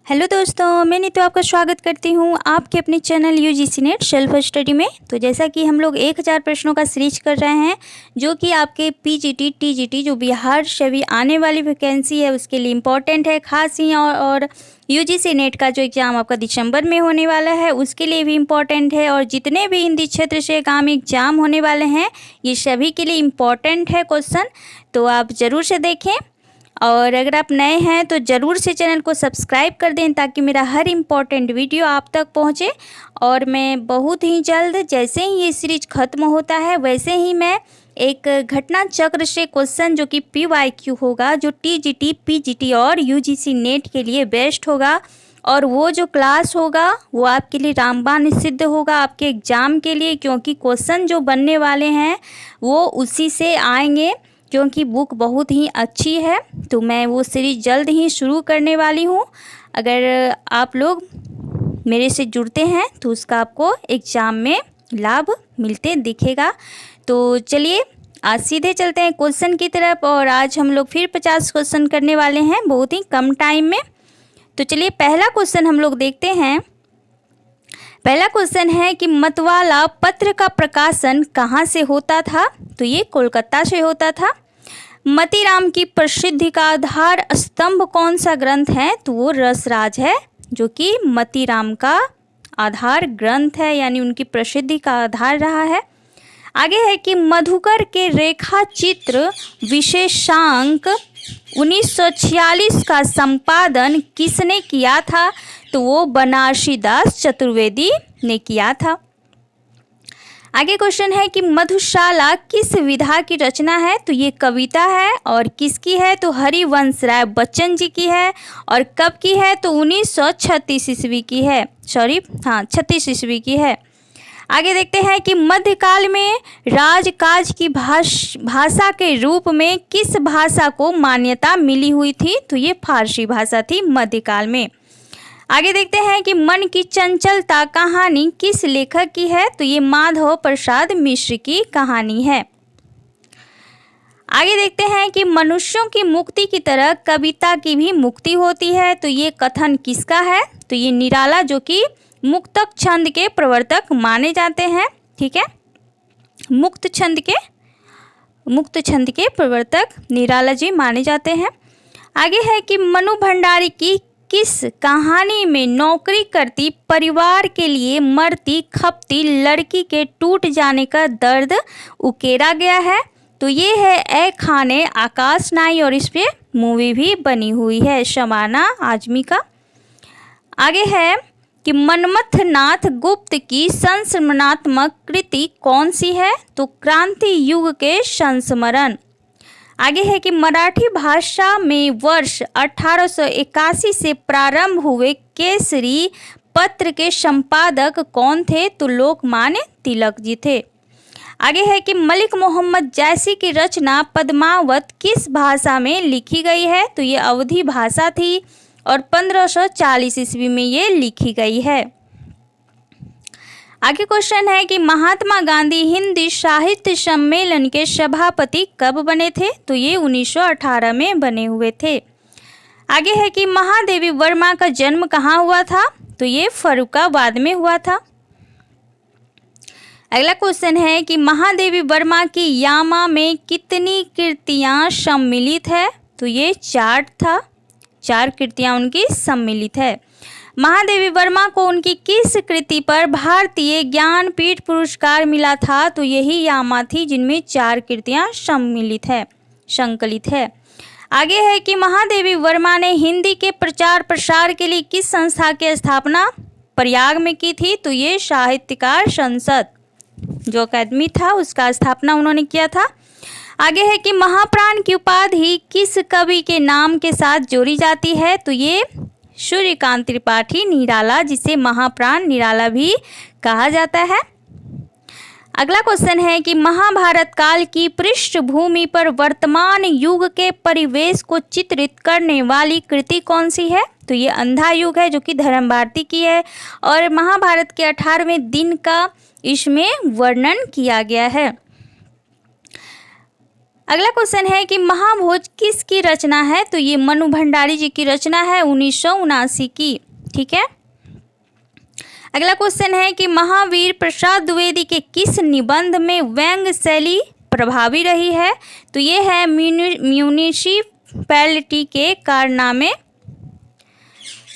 Hello दोस्तों, मैं नीतू आपका स्वागत करती हूँ आपके अपने channel UGC net self study में। तो जैसा कि हम लोग 1000 प्रश्नों का सीरीज कर रहे हैं जो कि आपके पीजीटी टीजीटी जो बिहार से भी आने वाली वैकेंसी है उसके लिए इम्पॉर्टेंट है खास ही। और यूजीसी नेट का जो एग्ज़ाम आपका दिसंबर में होने वाला है उसके लिए भी इम्पॉर्टेंट है। और जितने भी हिंदी क्षेत्र से आगामी एग्ज़ाम होने वाले हैं ये सभी के लिए इम्पॉर्टेंट है क्वेश्चन, तो आप ज़रूर से देखें। और अगर आप नए हैं तो ज़रूर से चैनल को सब्सक्राइब कर दें ताकि मेरा हर इम्पॉर्टेंट वीडियो आप तक पहुंचे। और मैं बहुत ही जल्द जैसे ही ये सीरीज ख़त्म होता है वैसे ही मैं एक घटना चक्र से क्वेश्चन जो कि PYQ होगा, जो टीजीटी पीजीटी और यूजीसी नेट के लिए बेस्ट होगा। और वो जो क्लास होगा वो आपके लिए रामबाण सिद्ध होगा आपके एग्ज़ाम के लिए, क्योंकि क्वेश्चन जो बनने वाले हैं वो उसी से आएंगे, क्योंकि बुक बहुत ही अच्छी है। तो मैं वो सीरीज जल्द ही शुरू करने वाली हूँ। अगर आप लोग मेरे से जुड़ते हैं तो उसका आपको एग्ज़ाम में लाभ मिलते दिखेगा। तो चलिए आज सीधे चलते हैं क्वेश्चन की तरफ। और आज हम लोग फिर 50 क्वेश्चन करने वाले हैं बहुत ही कम टाइम में। तो चलिए पहला क्वेश्चन हम लोग देखते हैं। पहला क्वेश्चन है कि मतवाला पत्र का प्रकाशन कहाँ से होता था? तो ये कोलकाता से होता था। मतीराम की प्रसिद्धि का आधार स्तंभ कौन सा ग्रंथ है? तो वो रसराज है, जो कि मतीराम का आधार ग्रंथ है, यानी उनकी प्रसिद्धि का आधार रहा है। आगे है कि मधुकर के रेखा चित्र विशेषांक 1946 का संपादन किसने किया था? तो वो बनारसी दास चतुर्वेदी ने किया था। आगे क्वेश्चन है कि मधुशाला किस विधा की रचना है? तो ये कविता है। और किसकी है? तो हरिवंश राय बच्चन जी की है। और कब की है? तो 1936 ईस्वी की है। 36 ईस्वी की है। आगे देखते हैं कि मध्यकाल में राजकाज की भाषा के रूप में किस भाषा को मान्यता मिली हुई थी? तो ये फारसी भाषा थी मध्यकाल में। आगे देखते हैं कि मन की चंचलता कहानी किस लेखक की है? तो ये माधव प्रसाद मिश्र की कहानी है। आगे देखते हैं कि मनुष्यों की मुक्ति की तरह कविता की भी मुक्ति होती है। तो ये कथन किसका है? तो ये निराला, जो कि मुक्तक छंद के प्रवर्तक माने जाते हैं। ठीक है, मुक्त छंद के प्रवर्तक निराला जी माने जाते हैं। आगे है कि मनु भंडारी की किस कहानी में नौकरी करती परिवार के लिए मरती खपती लड़की के टूट जाने का दर्द उकेरा गया है? तो ये है ए खाने आकाश नाई, और इस पे मूवी भी बनी हुई है शबाना आजमी का। आगे है कि मनमथनाथ गुप्त की संस्मरणात्मक कृति कौन सी है? तो क्रांति युग के संस्मरण। आगे है कि मराठी भाषा में वर्ष 1881 से प्रारंभ हुए केसरी पत्र के संपादक कौन थे? तो लोकमान्य तिलक जी थे। आगे है कि मलिक मोहम्मद जैसी की रचना पद्मावत किस भाषा में लिखी गई है? तो ये अवधी भाषा थी और 1540 ईस्वी में ये लिखी गई है। आगे क्वेश्चन है कि महात्मा गांधी हिंदी साहित्य सम्मेलन के सभापति कब बने थे? तो ये 1918 में बने हुए थे। आगे है कि महादेवी वर्मा का जन्म कहाँ हुआ था? तो ये फर्रुखाबाद में हुआ था। अगला क्वेश्चन है कि महादेवी वर्मा की यामा में कितनी कृतियां सम्मिलित है? तो ये 4 था, 4 कृतियां उनकी सम्मिलित है। महादेवी वर्मा को उनकी किस कृति पर भारतीय ज्ञानपीठ पुरस्कार मिला था? तो यही यामा थी जिनमें 4 कृतियां संकलित है। आगे है कि महादेवी वर्मा ने हिंदी के प्रचार प्रसार के लिए किस संस्था की स्थापना प्रयाग में की थी? तो ये साहित्यकार संसद जो अकादमी था उसका स्थापना उन्होंने किया था। आगे है कि महाप्राण की उपाधि किस कवि के नाम के साथ जोड़ी जाती है? तो ये सूर्यकांत त्रिपाठी निराला, जिसे महाप्राण निराला भी कहा जाता है। अगला क्वेश्चन है कि महाभारत काल की पृष्ठभूमि पर वर्तमान युग के परिवेश को चित्रित करने वाली कृति कौन सी है? तो ये अंधा युग है, जो कि धर्म भारती की है। और महाभारत के 18वें दिन का इसमें वर्णन किया गया है। अगला क्वेश्चन है कि महाभोज किसकी रचना है? तो ये मनु भंडारी जी की रचना है 1979 की। ठीक है। अगला क्वेश्चन है कि महावीर प्रसाद द्विवेदी के किस निबंध में व्यंग्य शैली प्रभावी रही है? तो ये है म्यूनिसिपैलिटी के कारनामे।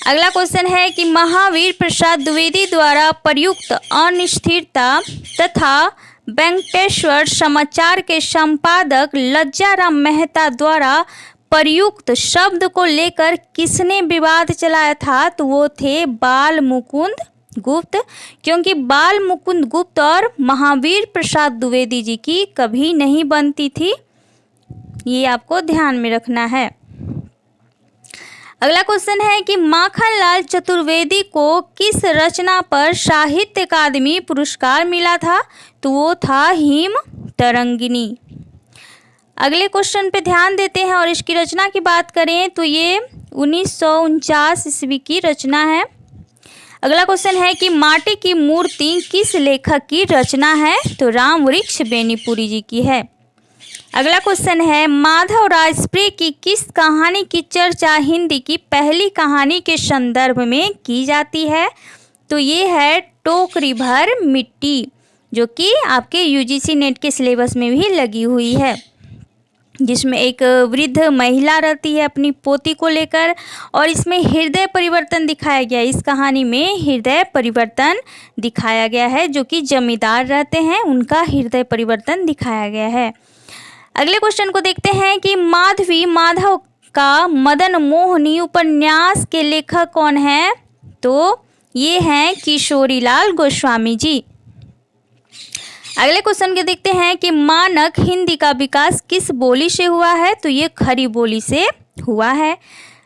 अगला क्वेश्चन है कि महावीर प्रसाद द्विवेदी द्वारा प्रयुक्त अनिश्चितता तथा वेंकटेश्वर समाचार के संपादक लज्जाराम मेहता द्वारा प्रयुक्त शब्द को लेकर किसने विवाद चलाया था? तो वो थे बाल मुकुंद गुप्त, क्योंकि बाल मुकुंद गुप्त और महावीर प्रसाद द्विवेदी जी की कभी नहीं बनती थी। ये आपको ध्यान में रखना है। अगला क्वेश्चन है कि माखनलाल चतुर्वेदी को किस रचना पर साहित्य अकादमी पुरस्कार मिला था? तो वो था हिम तरंगिनी। अगले क्वेश्चन पे ध्यान देते हैं और इसकी रचना की बात करें तो ये 1949 ईस्वी की रचना है। अगला क्वेश्चन है कि माटी की मूर्ति किस लेखक की रचना है? तो रामवृक्ष बेनीपुरी जी की है। अगला क्वेश्चन है माधव राजप्रे की किस कहानी की चर्चा हिंदी की पहली कहानी के संदर्भ में की जाती है? तो ये है टोकरी भर मिट्टी, जो कि आपके यूजीसी नेट के सिलेबस में भी लगी हुई है, जिसमें एक वृद्ध महिला रहती है अपनी पोती को लेकर और इसमें हृदय परिवर्तन दिखाया गया है। इस कहानी में हृदय परिवर्तन दिखाया गया है, जो कि जमींदार रहते हैं उनका हृदय परिवर्तन दिखाया गया है। अगले क्वेश्चन को देखते हैं कि माधवी माधव का मदन मोहनी उपन्यास के लेखक कौन है? तो ये हैं किशोरीलाल गोस्वामी जी। अगले क्वेश्चन के देखते हैं कि मानक हिंदी का विकास किस बोली से हुआ है? तो ये खड़ी बोली से हुआ है।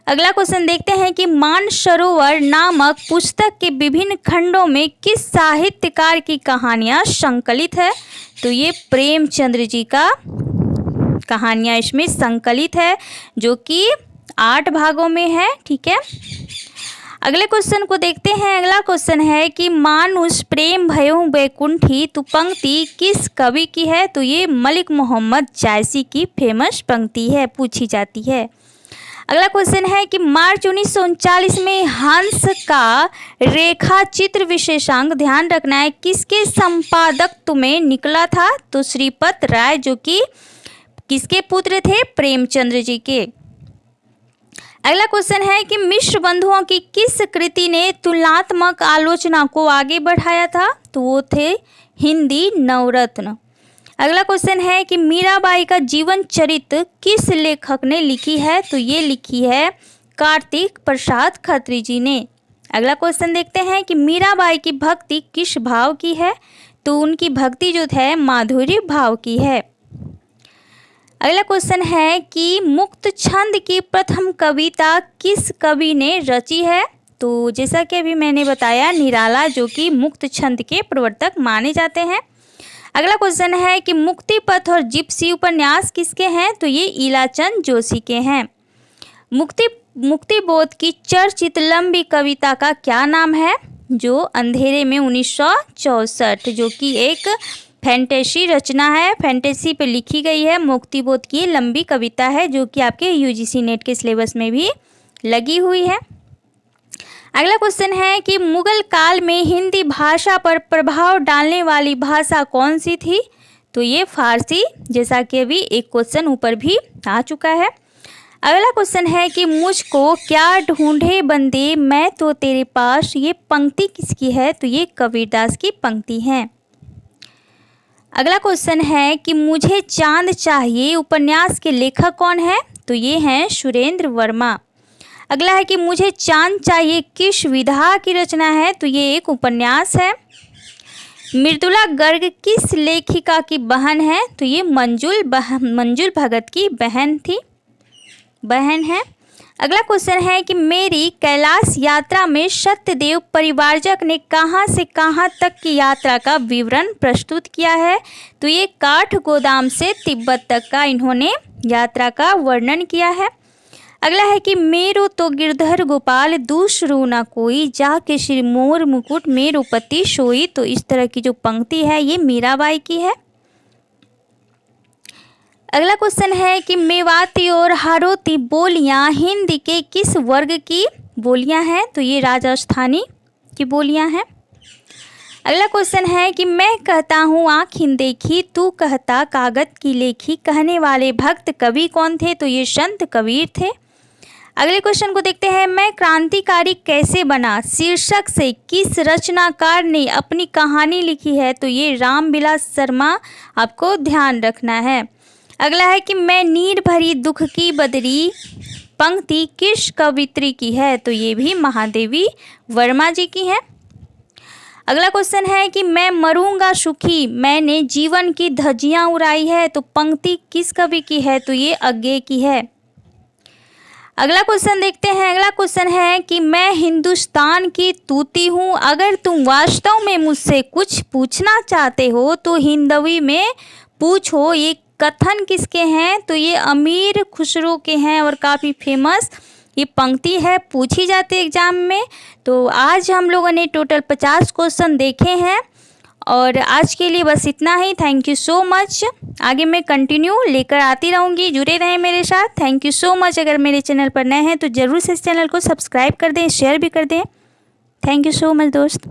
अगला क्वेश्चन देखते हैं कि मानसरोवर नामक पुस्तक के विभिन्न खंडों में किस साहित्यकार की कहानियां संकलित है? तो ये प्रेमचंद्र जी का कहानियां इसमें संकलित है, जो कि 8 भागों में है। ठीक है। अगले क्वेश्चन को देखते हैं। अगला क्वेश्चन है कि मानुष प्रेम भयो बैकुंठी तू पंक्ति किस कवि की है? तो ये मलिक मोहम्मद जायसी की फेमस पंक्ति है, पूछी जाती है। अगला क्वेश्चन है कि मार्च 1939 में हंस का रेखा चित्र विशेषांक ध्यान रखना है किसके संपादकत्व में निकला था? तो श्रीपत राय, जो कि किसके पुत्र थे? प्रेमचंद्र जी के। अगला क्वेश्चन है कि मिश्र बंधुओं की किस कृति ने तुलनात्मक आलोचना को आगे बढ़ाया था? तो वो थे हिंदी नवरत्न। अगला क्वेश्चन है कि मीराबाई का जीवन चरित्र किस लेखक ने लिखी है? तो ये लिखी है कार्तिक प्रसाद खत्री जी ने। अगला क्वेश्चन देखते हैं कि मीराबाई की भक्ति किस भाव की है? तो उनकी भक्ति जो है माधुर्य भाव की है। अगला क्वेश्चन है कि मुक्त छंद की प्रथम कविता किस कवि ने रची है? तो जैसा कि अभी मैंने बताया निराला, जो कि मुक्त छंद के प्रवर्तक माने जाते हैं। अगला क्वेश्चन है कि मुक्तिपथ और जिप्सी उपन्यास किसके हैं? तो ये इलाचंद जोशी के हैं। मुक्तिबोध की चर्चित लंबी कविता का क्या नाम है? जो अंधेरे में 1964, जो कि एक फैंटेसी रचना है, फैंटेसी पे लिखी गई है। मुक्तिबोध की लंबी कविता है, जो कि आपके यूजीसी नेट के सिलेबस में भी लगी हुई है। अगला क्वेश्चन है कि मुगल काल में हिंदी भाषा पर प्रभाव डालने वाली भाषा कौन सी थी? तो ये फारसी, जैसा कि अभी एक क्वेश्चन ऊपर भी आ चुका है। अगला क्वेश्चन है कि मुझको क्या ढूंढे बंदे मैं तो तेरे पास, ये पंक्ति किसकी है? तो ये कबीरदास की पंक्ति है। अगला क्वेश्चन है कि मुझे चांद चाहिए उपन्यास के लेखक कौन है? तो ये हैं सुरेंद्र वर्मा। अगला है कि मुझे चांद चाहिए किस विधा की रचना है? तो ये एक उपन्यास है। मृदुला गर्ग किस लेखिका की बहन है? तो ये मंजुल भगत की बहन है। अगला क्वेश्चन है कि मेरी कैलाश यात्रा में सत्यदेव परिवारजक ने कहाँ से कहाँ तक की यात्रा का विवरण प्रस्तुत किया है? तो ये काठगोदाम से तिब्बत तक का इन्होंने यात्रा का वर्णन किया है। अगला है कि मेरो तो गिरधर गोपाल दूसरू न कोई, जाके श्री मोर मुकुट मेरुपति सोई। तो इस तरह की जो पंक्ति है ये मीराबाई की है। अगला क्वेश्चन है कि मेवाती और हाड़ौती बोलियां हिंदी के किस वर्ग की बोलियां हैं? तो ये राजस्थानी की बोलियां हैं। अगला क्वेश्चन है कि मैं कहता हूँ आँखिन देखी, तू कहता कागज की लेखी, कहने वाले भक्त कवि कौन थे? तो ये संत कबीर थे। अगले क्वेश्चन को देखते हैं, मैं क्रांतिकारी कैसे बना शीर्षक से किस रचनाकार ने अपनी कहानी लिखी है? तो ये रामविलास शर्मा, आपको ध्यान रखना है। अगला है कि मैं नीर भरी दुख की बदरी पंक्ति किस कवित्री की है? तो ये भी महादेवी वर्मा जी की है। अगला क्वेश्चन है कि मैं मरूंगा सुखी, मैंने जीवन की धज्जियां उड़ाई है, तो पंक्ति किस कवि की है? तो ये अज्ञे की है। अगला क्वेश्चन देखते हैं। अगला क्वेश्चन है कि मैं हिंदुस्तान की तूती हूँ, अगर तुम वास्तव में मुझसे कुछ पूछना चाहते हो तो हिंदवी में पूछो। ये कथन किसके हैं? तो ये अमीर खुसरो के हैं और काफ़ी फेमस ये पंक्ति है, पूछी जाती है एग्जाम में। तो आज हम लोगों ने टोटल 50 क्वेश्चन देखे हैं और आज के लिए बस इतना ही। Thank you so much. आगे मैं कंटिन्यू लेकर आती रहूँगी, जुड़े रहें मेरे साथ। Thank you so much. अगर मेरे चैनल पर नए हैं तो ज़रूर से इस चैनल को सब्सक्राइब कर दें, शेयर भी कर दें। थैंक यू सो मच दोस्त।